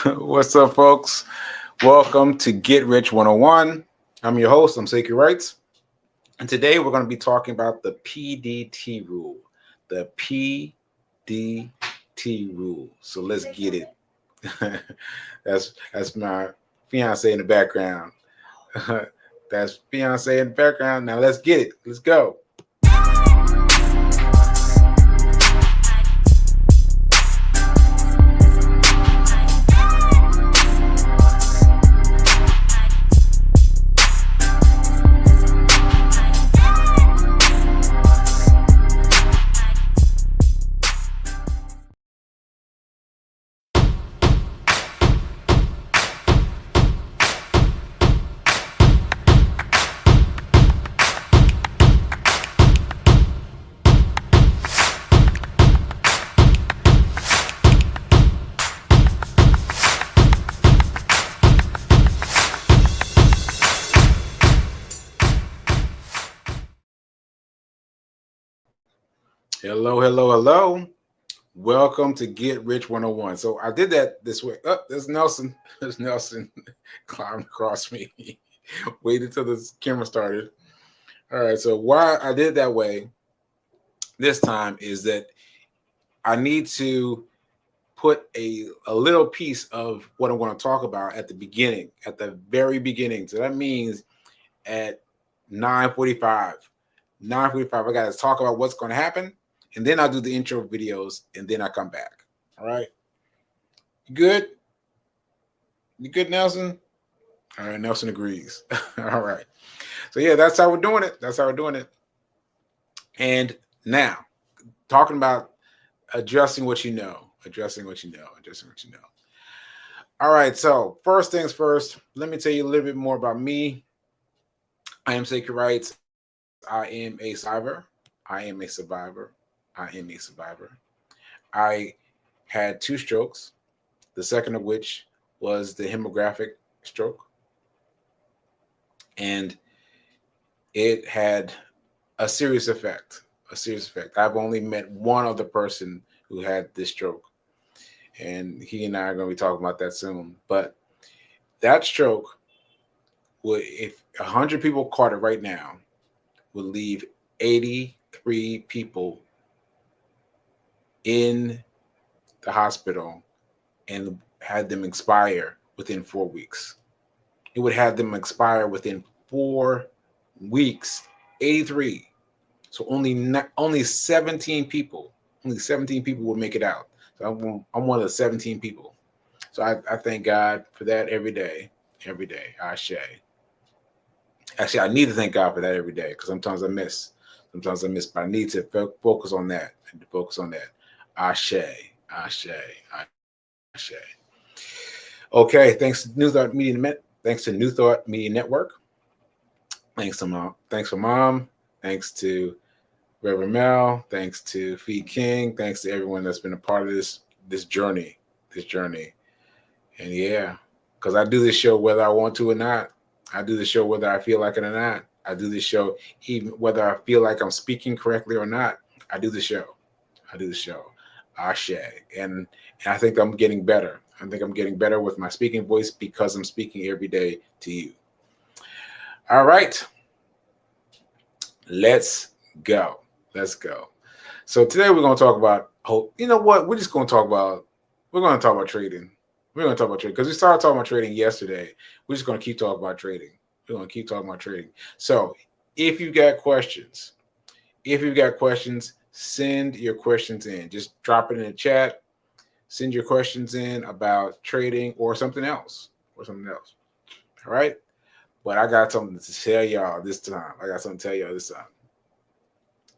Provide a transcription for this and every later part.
What's up, folks? Welcome to Get Rich 101. I'm your host, I'm Sekouwritesdotcom. Rights. And today we're going to be talking about the PDT rule. The PDT rule. So let's get it. that's my fiance in the background. That's fiance in the background. Now let's get it. Let's go. Hello. Welcome to Get Rich 101. So I did that this way. Oh, there's Nelson. There's Nelson climbing across me. Waited till the camera started. All right. So why I did that way this time is that I need to put a little piece of what I'm going to talk about at the beginning, at the very beginning. So that means at 9:45. 9:45, I got to talk about what's going to happen. And then I'll do the intro videos, and then I come back. All right. You good? You good, Nelson? All right, Nelson agrees. All right. So, yeah, that's how we're doing it. And now, talking about addressing what you know. All right, so first things first, let me tell you a little bit more about me. I am Sekouwritesdotcom. Rights. I am a survivor. I had 2 strokes, the second of which was the hemorrhagic stroke. And it had a serious effect. I've only met one other person who had this stroke. And he and I are going to be talking about that soon. But that stroke, if 100 people caught it right now, would leave 83 people in the hospital and had them expire within 4 weeks. It would have them expire within 4 weeks, 83. So only 17 people will make it out. So I'm one of the 17 people. So I thank God for that every day. Ashe. Actually, I need to thank God for that every day because sometimes I miss, but I need to focus on that. Ashe. Okay, thanks to New Thought Media Network. Thanks for Mom. Thanks to Reverend Mel. Thanks to Fee King. Thanks to everyone that's been a part of this journey. And yeah, because I do this show whether I want to or not. I do the show whether I feel like it or not. I do the show even whether I feel like I'm speaking correctly or not. I do the show. Ashe. And I think I'm getting better. With my speaking voice because I'm speaking every day to you. All right. Let's go. So today we're going to talk about, you know what? We're going to talk about trading. We're going to talk about trading because we started talking about trading yesterday. We're just going to keep talking about trading. So if you've got questions, send your questions in. Just drop it in the chat. Send your questions in about trading or something else. All right? But I got something to tell y'all this time.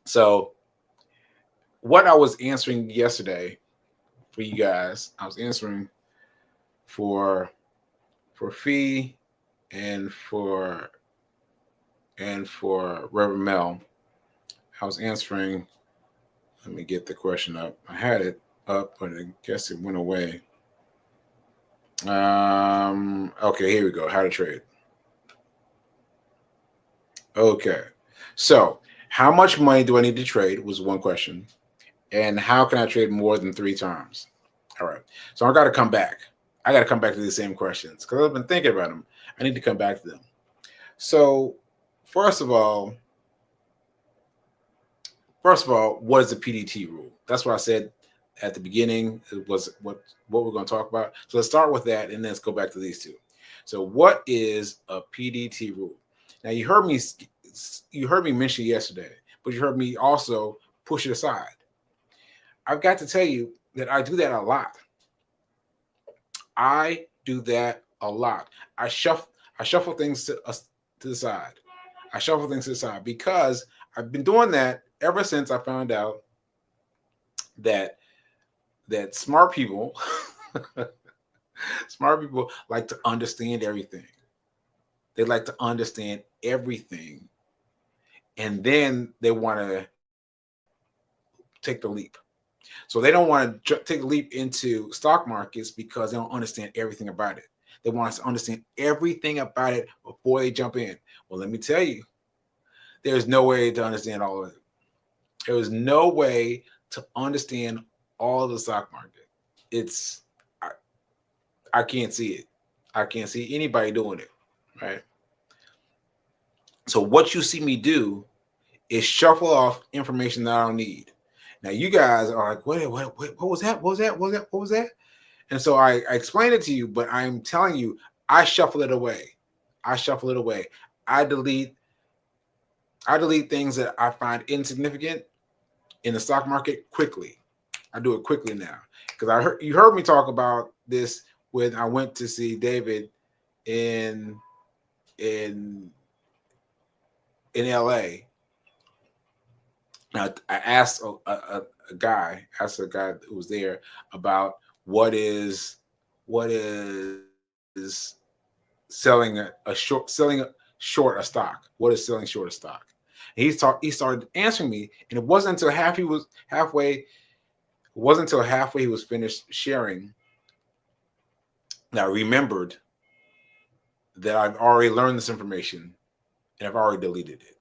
So what I was answering yesterday for you guys, I was answering for Fee and for Reverend Mel. I was answering. Let me get the question up. I had it up, but I guess it went away. Okay, here we go. How to trade. Okay, so how much money do I need to trade was one question, and how can I trade more than 3 times? All right, so I got to come back. I got to come back to these same questions because I've been thinking about them. I need to come back to them. So, first of all, what is the PDT rule? That's what I said at the beginning. It was what we're going to talk about. So let's start with that, and then let's go back to these two. So, what is a PDT rule? Now, you heard me mention it yesterday, but you heard me also push it aside. I've got to tell you that I do that a lot. I do that a lot. I shuffle things to the side. I shuffle things to the side because I've been doing that ever since I found out that smart people like to understand everything. They like to understand everything, and then they want to take the leap. So they don't want to take a leap into stock markets because they don't understand everything about it. They want us to understand everything about it before they jump in. Well, let me tell you, there's no way to understand all of it. There is no way to understand all of the stock market. I can't see it. I can't see anybody doing it, right? So what you see me do is shuffle off information that I don't need. Now you guys are like, what was that? What was that? And so I explained it to you, but I'm telling you, I shuffle it away. I delete things that I find insignificant in the stock market quickly. I do it quickly now because you heard me talk about this when I went to see David in LA. Now I asked a guy who was there about what is selling short a stock. What is selling short a stock? And he started answering me, and it wasn't until halfway he was finished sharing that I remembered that I've already learned this information and I've already deleted it.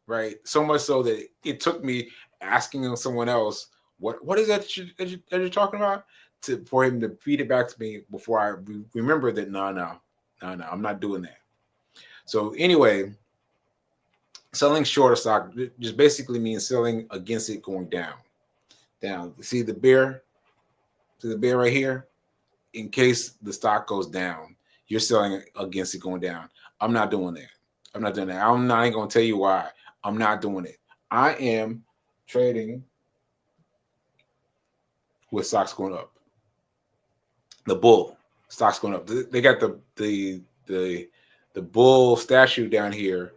Right? So much so that it took me asking someone else, what is that you're talking about, for him to feed it back to me before I remember that. No, I'm not doing that. So anyway, selling short a stock just basically means selling against it going down. See the bear right here? In case the stock goes down, you're selling against it going down. I'm not doing that. I'm not even going to tell you why. I'm not doing it. I am trading with stocks going up. The bull stocks going up. They got the bull statue down here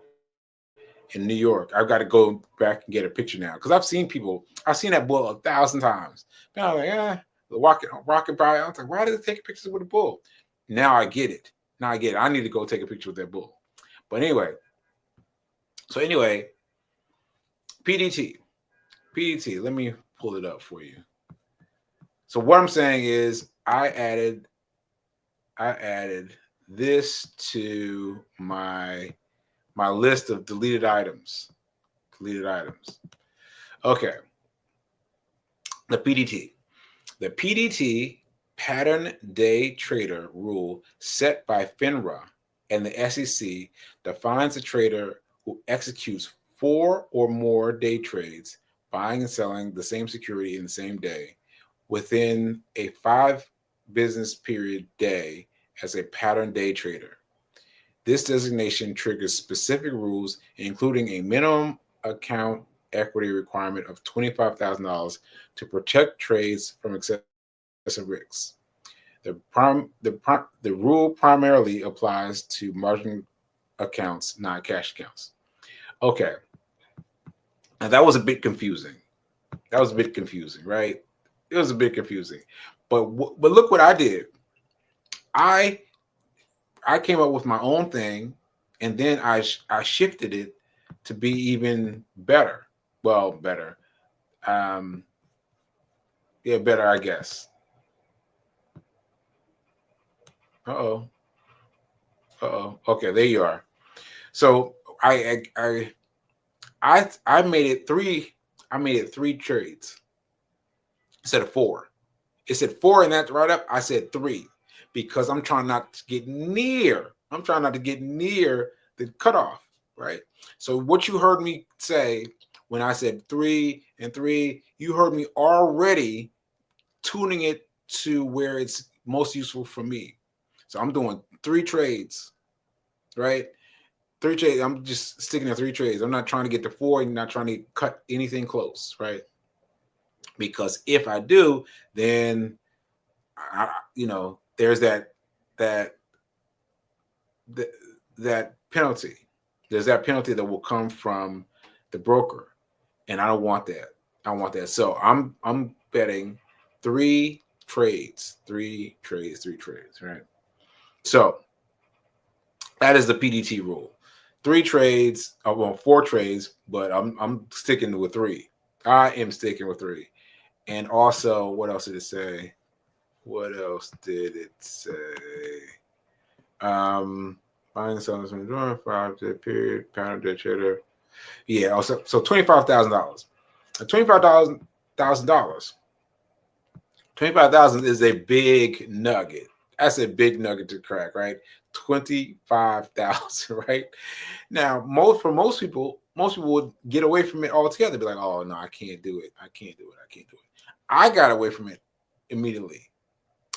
in New York. I've got to go back and get a picture now because I've seen that bull 1,000 times. And I'm like, walking by. I was like, why did they take pictures with a bull? Now I get it. I need to go take a picture with that bull. But anyway, PDT. Let me pull it up for you. So what I'm saying is I added this to my list of deleted items. Okay. The PDT pattern day trader rule set by FINRA and the SEC defines a trader who executes 4 or more day trades, buying and selling the same security in the same day within a 5 business period day as a pattern day trader. This designation triggers specific rules, including a minimum account equity requirement of $25,000 to protect trades from excessive risks. The rule primarily applies to margin accounts, not cash accounts. Okay. Now that was a bit confusing. Right? It was a bit confusing. But look what I did. I came up with my own thing, and then I shifted it to be even better. Well, better. Better, I guess. Okay, there you are. So I made it 3. I made it 3 trades instead of 4. It said 4 in that write up. I said 3 because I'm trying not to get near. I'm trying not to get near the cutoff, right? So what you heard me say when I said 3 and 3, you heard me already tuning it to where it's most useful for me. So I'm doing 3 trades, right? 3 trades. I'm just sticking to 3 trades. I'm not trying to get to 4 and not trying to cut anything close, right? Because if I do, then there's that penalty. There's that penalty that will come from the broker, and I don't want that. I don't want that. So I'm betting 3 trades, right? So that is the PDT rule. 3 trades, well, 4 trades, but I'm sticking with 3. I am sticking with 3. And also, what else did it say? What else did it say? Buying and selling some 5-day period, pound day trader. Yeah, also so $25,000. $25,000. $25,000 is a big nugget. That's a big nugget to crack, right? 25,000, right? Now, most people would get away from it altogether. Be like, oh no, I can't do it. I can't do it. I got away from it immediately.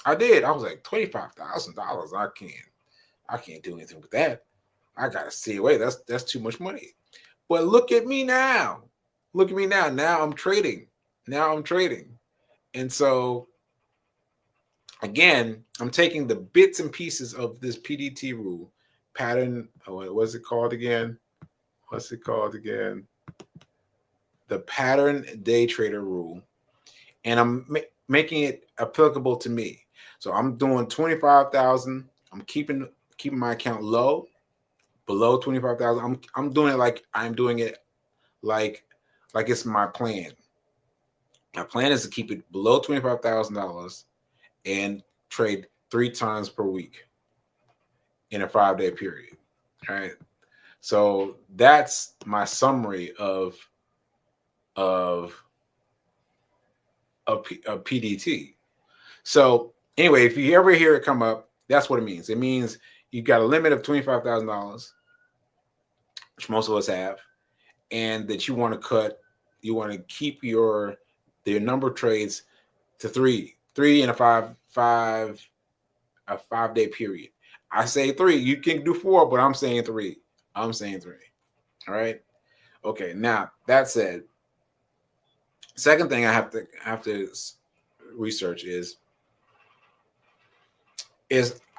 I did. I was like, $25,000. I can't do anything with that. I gotta stay away. That's too much money. But look at me now. Look at me now. Now I'm trading. And so again, I'm taking the bits and pieces of this PDT rule pattern. What's it called again? The pattern day trader rule. And I'm making it applicable to me. So I'm doing 25,000. I'm keeping my account low, below 25,000. I'm doing it like I'm doing it like it's my plan. My plan is to keep it below $25,000 and trade 3 times per week in a 5-day period. All right. So that's my summary of PDT. So anyway, if you ever hear it come up, that's what it means. It means you've got a limit of $25,000, which most of us have, and that you want to keep your number of trades to 3 in a 5-day period. I say 3. You can do 4, but I'm saying 3. All right. Okay. Now that said, second thing I have to research is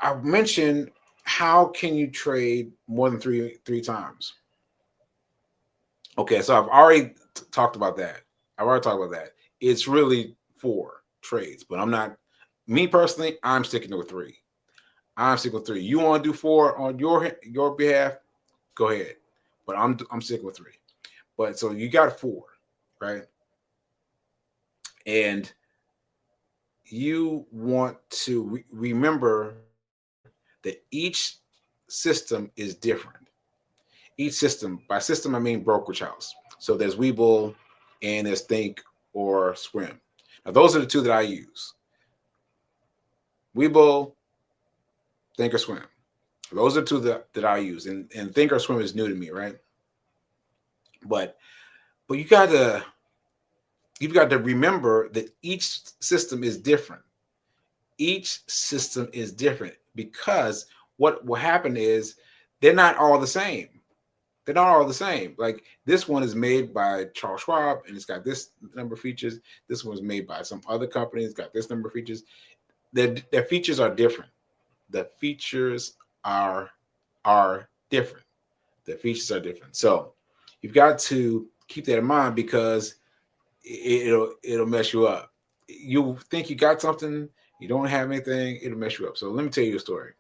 I mentioned how can you trade more than three times? Okay, so I've already talked about that. It's really 4 trades, but I'm not. Me personally, I'm sticking with 3. You want to do 4 on your behalf? Go ahead, but I'm sticking with 3. But so you got 4, right? And you want to remember that each system is different. Each system, by system I mean brokerage house. So there's Webull and there's Think or Swim. Now those are the 2 that I use. Webull, Think or Swim. Those are 2 that I use. And Think or Swim is new to me, right? But you've got to remember that each system is different. Each system is different because what will happen is they're not all the same. Like this one is made by Charles Schwab and it's got this number of features. This one's made by some other company. It's got this number of features. Their features are different. The features are different. So you've got to keep that in mind because it'll mess you up. You think you got something, you don't have anything, it'll mess you up. So let me tell you a story.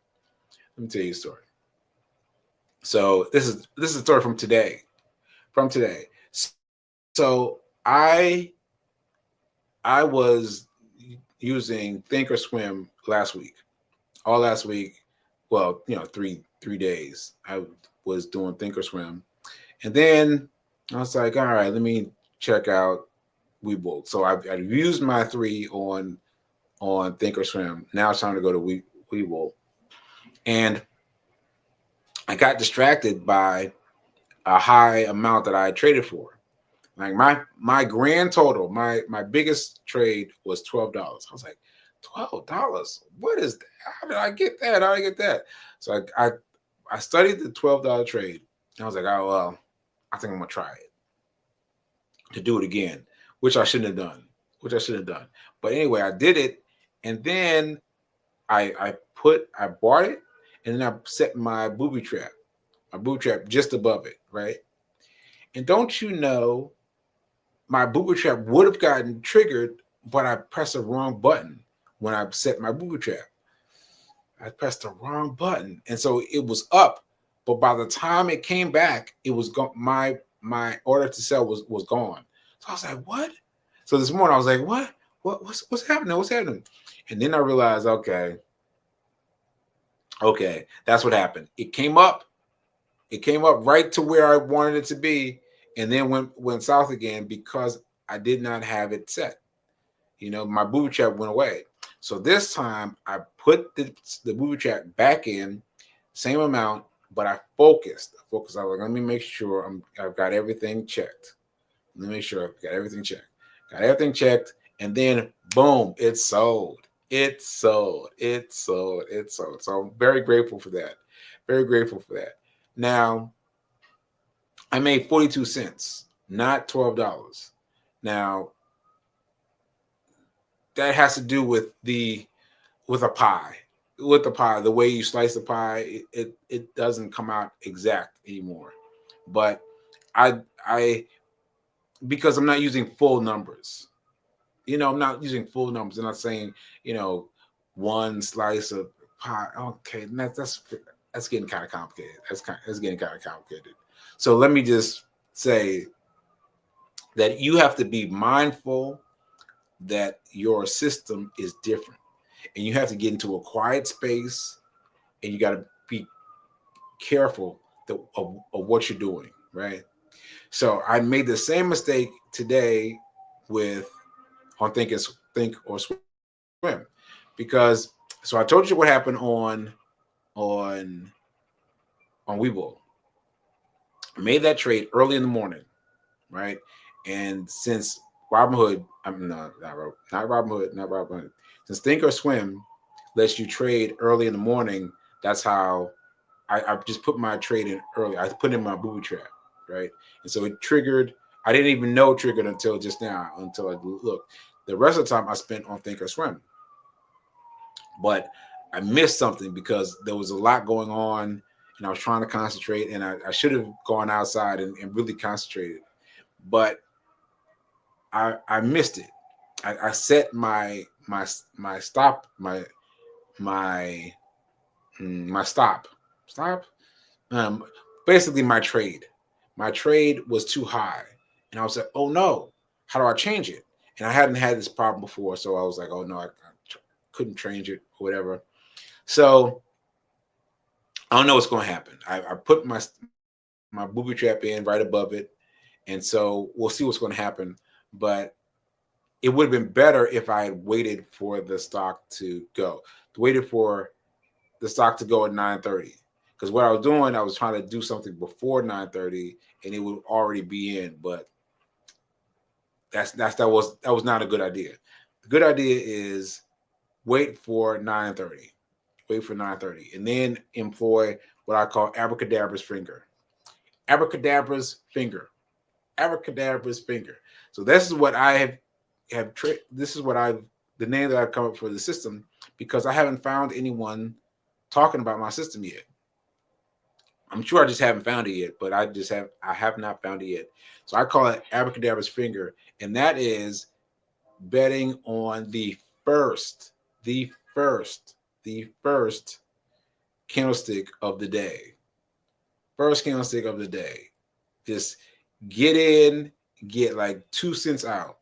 So this is a story from today. So I was using Think or Swim all last week. Well, 3 days I was doing Think or Swim, and then I was like, all right, let me check out Webull. So I've used my 3 on on Thinkorswim. Now it's time to go to Webull. And I got distracted by a high amount that I traded for. Like my grand total, my biggest trade was $12. I was like, $12? What is that? How did I get that? How did I get that? So I studied the $12 trade. And I was like, oh well, I think I'm gonna try it to do it again, which I shouldn't have done. But anyway, I did it, and then I bought it, and then I set my booby trap just above it, right? And don't you know, my booby trap would have gotten triggered, but I pressed the wrong button when I set my booby trap. I pressed the wrong button, and so it was up. But by the time it came back, it was gone. My order to sell was gone. So I was like, what? So this morning I was like, what? What's happening? What's happening? And then I realized, okay, that's what happened. It came up right to where I wanted it to be, and then went south again because I did not have it set. My booby trap went away. So this time I put the booby trap back in, same amount, but I focused. I was like, let me make sure I've got everything checked. Let me make sure I've got everything checked. Got everything checked, and then boom, it sold. It sold. So I'm very grateful for that. Very grateful for that. Now, I made 42 cents, not $12. Now, that has to do with a pie. With the pie, the way you slice the pie, it doesn't come out exact anymore. But I because I'm not using full numbers. I'm not using full numbers. I'm not saying, one slice of pie. Okay, that's getting kind of complicated. That's getting kind of complicated. So let me just say that you have to be mindful that your system is different, and you have to get into a quiet space, and you got to be careful of what you're doing, right? So I made the same mistake today on Think or Swim, because so I told you what happened on Webull. I made that trade early in the morning, right? And since Robinhood, I'm not Robinhood. Since Think or Swim lets you trade early in the morning, that's how I just put my trade in early. I put in my booby trap, right? And so it triggered. I didn't even know it triggered until just now, until I looked. The rest of the time I spent on Think or Swim. But I missed something because there was a lot going on, and I was trying to concentrate, and I should have gone outside and really concentrated. But I missed it. I set my stop, my stop. Basically my trade. My trade was too high, and I was like, oh no, how do I change it? And I hadn't had this problem before, so I was like, oh no, I couldn't change it or whatever. So I don't know what's going to happen. I put my booby trap in right above it, and so we'll see what's going to happen. But it would have been better if I had waited for the stock to go. Waited for the stock to go at 9:30. Because what I was doing, I was trying to do something before 9:30, and it would already be in. But that was not a good idea. The good idea is wait for 9:30. Wait for 9:30, and then employ what I call abracadabra's finger. Abracadabra's finger. Abracadabra's finger. So this is what I have. This is what the name that I've come up for the system, because I haven't found anyone talking about my system yet. I'm sure I just haven't found it yet, but I have not found it yet. So I call it abracadabra's finger, and that is betting on the first candlestick of the day. First candlestick of the day. Just get in, get like 2 cents out,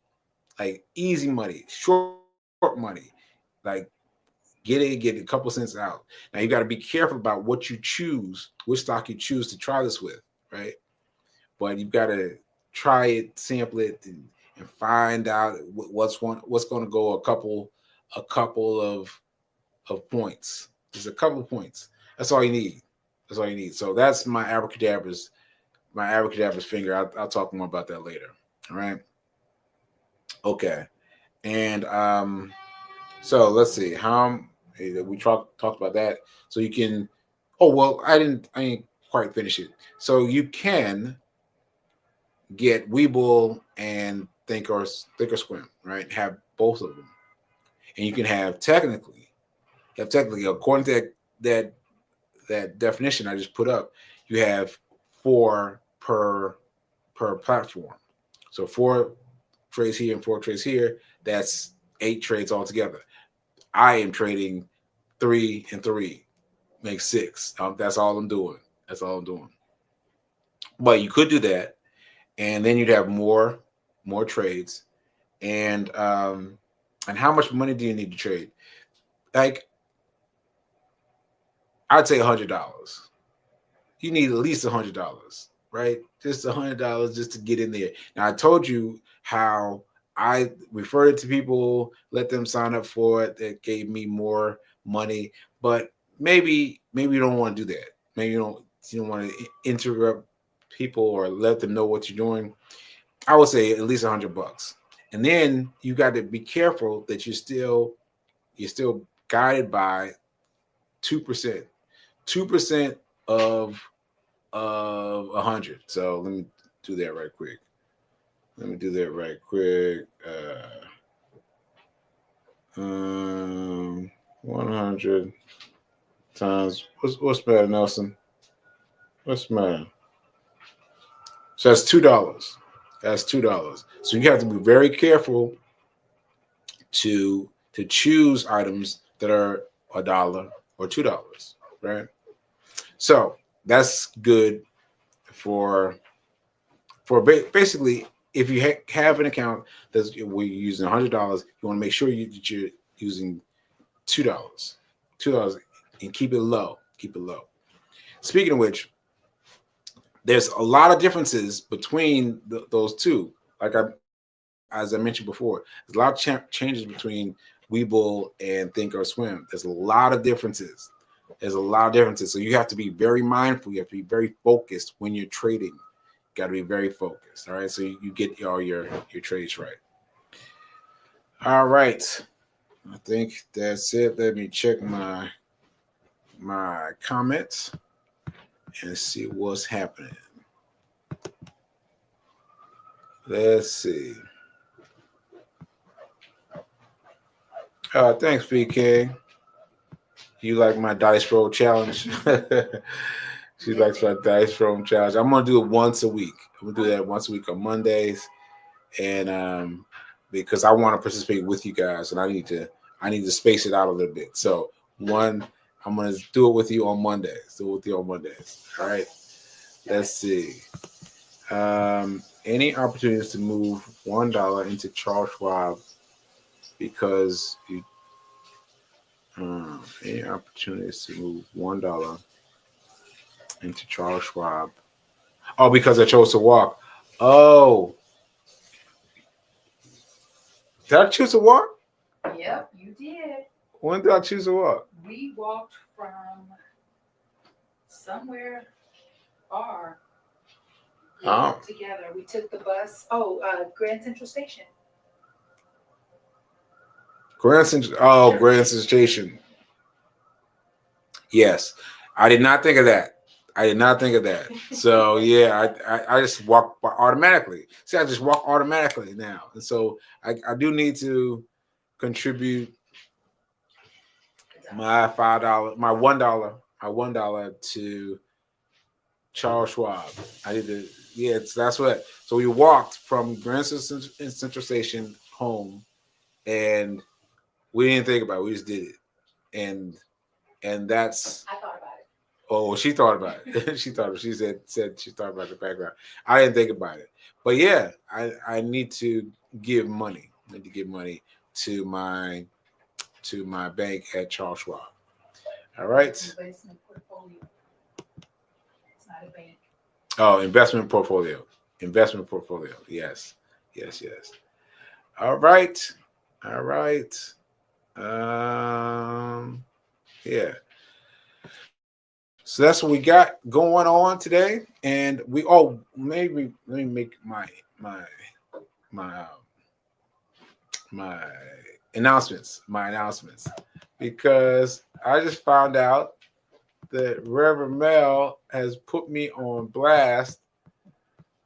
like easy money, short money, like get in, get a couple cents out. Now you got to be careful about what you choose, which stock you choose to try this with, right? But you've got to try it, sample it, and find out what's going to go a couple a couple of points. Just a couple of points. That's all you need. That's all you need. So that's my abracadabra's finger. I'll talk more about that later. All right. Okay. And so let's see how we talked about that. So you can. Oh well, I ain't quite finish it. So you can get Webull and Thinkorswim, right? Have both of them, and you can have technically, according to that definition I just put up, you have 4 per platform. So 4 trades here and 4 trades here. That's 8 trades altogether. I am trading 3 and 3, makes 6. That's all I'm doing. But you could do that, and then you'd have more trades. And how much money do you need to trade? Like, I'd say $100. You need at least $100, right? Just $100 just to get in there. Now, I told you how I referred it to people, let them sign up for it. That gave me more money. But maybe you don't want to do that. Maybe you don't want to interrupt people or let them know what you're doing. I would say at least $100. And then you got to be careful that you're still guided by 2%. 2% of 100. So let me do that right quick. 100 times what's matter, Nelson? What's matter? So that's $2. That's $2. So you have to be very careful to choose items that are $1 or $2, right? So that's good for basically, if you have an account that's where you're using $100, you want to make sure that you're using $2, and keep it low. Speaking of which, there's a lot of differences between those two. Like as I mentioned before, there's a lot of changes between Webull and Thinkorswim. There's a lot of differences. So you have to be very mindful. You have to be very focused when you're trading. Got to be very focused. All right. So you get all your trades right. All right. I think that's it. Let me check my comments and see what's happening. Let's see. Thanks, BK. You like my dice roll challenge? She likes my dice roll challenge. I'm gonna do it once a week. I'm gonna do that once a week on Mondays, and because I want to participate with you guys, and I need to space it out a little bit. So I'm gonna do it with you on Mondays. All right. Let's see. Any opportunities to move $1 into Charles Schwab because you. Any opportunities to move $1 into Charles Schwab? Oh, because I chose to walk. Oh, did I choose to walk? Yep, you did. When did I choose to walk? We walked from somewhere far. We went together. We took the bus. Grand Central Station. Grand Central Station. Yes, I did not think of that. So yeah, I just walk automatically. See, I just walk automatically now, and so I do need to contribute my $5, my $1 to Charles Schwab. I did it. Yeah, that's what. So we walked from Grand Central Station home, and we didn't think about it. We just did it, and that's. I thought about it. Oh, she thought about it. She said she thought about the background. I didn't think about it, but yeah, I need to give money. I need to give money to my bank at Charles Schwab. All right. Investment portfolio. It's not a bank. Oh, investment portfolio. Yes. All right. Yeah. So that's what we got going on today, and maybe let me make my my announcements, because I just found out that Reverend Mel has put me on blast.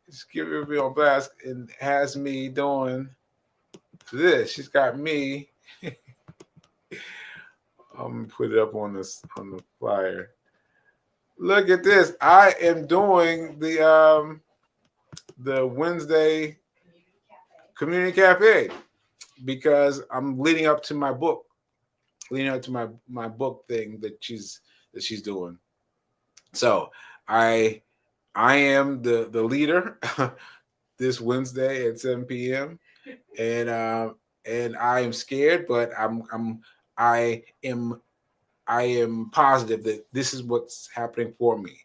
She's giving me on blast and has me doing this. She's got me. I'm gonna put it up on the flyer. Look at this. I am doing the Wednesday community cafe because I'm leading up to my book, my book thing that she's doing. So I am the leader this Wednesday at 7 p.m. and I am scared, but I am positive that this is what's happening for me.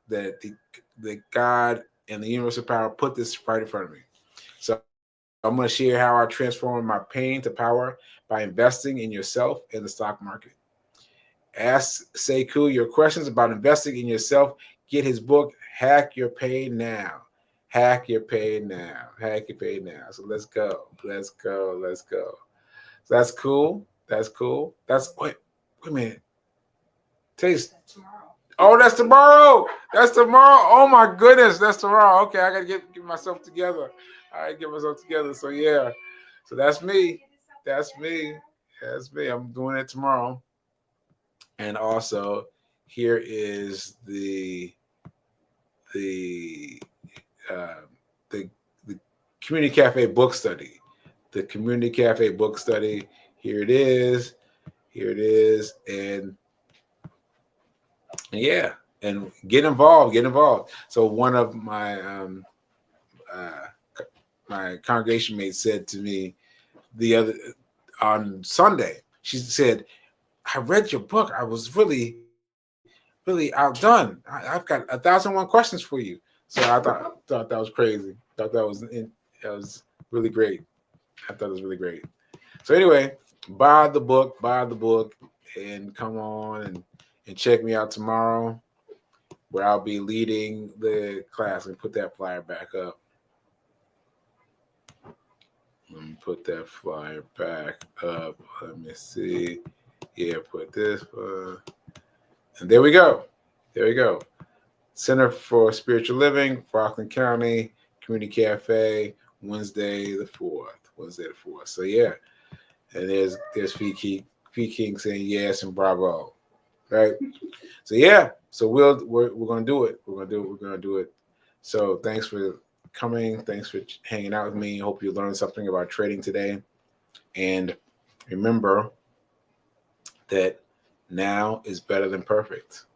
That the God and the universal power put this right in front of me. So I'm going to share how I transform my pain to power by investing in yourself in the stock market. Ask Sekou your questions about investing in yourself. Get his book, Hack Your Pain Now. Hack Your Pain Now. Hack Your Pain Now. So let's go. So that's cool. Wait a minute. Taste. Oh, that's tomorrow. Oh my goodness, that's tomorrow. Okay, I gotta get myself together. So yeah. So that's me. I'm doing it tomorrow. And also, here is the uh, the Community Cafe book study. The Community Cafe book study. Here it is, and yeah, and get involved. So one of my my congregation mates said to me on Sunday, she said, I read your book. I was really outdone. I've got 1,001 questions for you. So I thought that was crazy. That was really great. I thought it was really great. So anyway, buy the book, and come on and check me out tomorrow, where I'll be leading the class. And put that flyer back up. Let me put that flyer back up. Let me see. Yeah, put this. And there we go. Center for Spiritual Living, Rockland County, Community Cafe, Wednesday the 4th. So yeah. And there's Fee King saying yes and bravo. Right? So yeah. So we're gonna do it. We're gonna do it. So thanks for coming. Thanks for hanging out with me. Hope you learned something about trading today. And remember that now is better than perfect.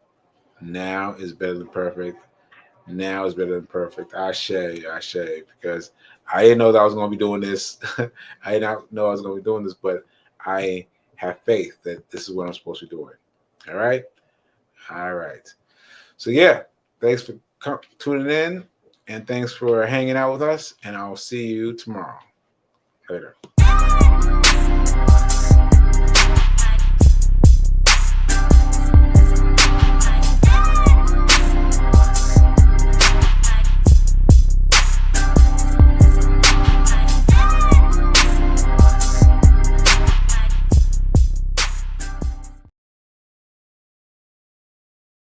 Ashe. Because I didn't know that I was going to be doing this. I did not know I was going to be doing this, but I have faith that this is what I'm supposed to be doing. All right. So yeah, thanks for tuning in, and thanks for hanging out with us, and I'll see you tomorrow. Later.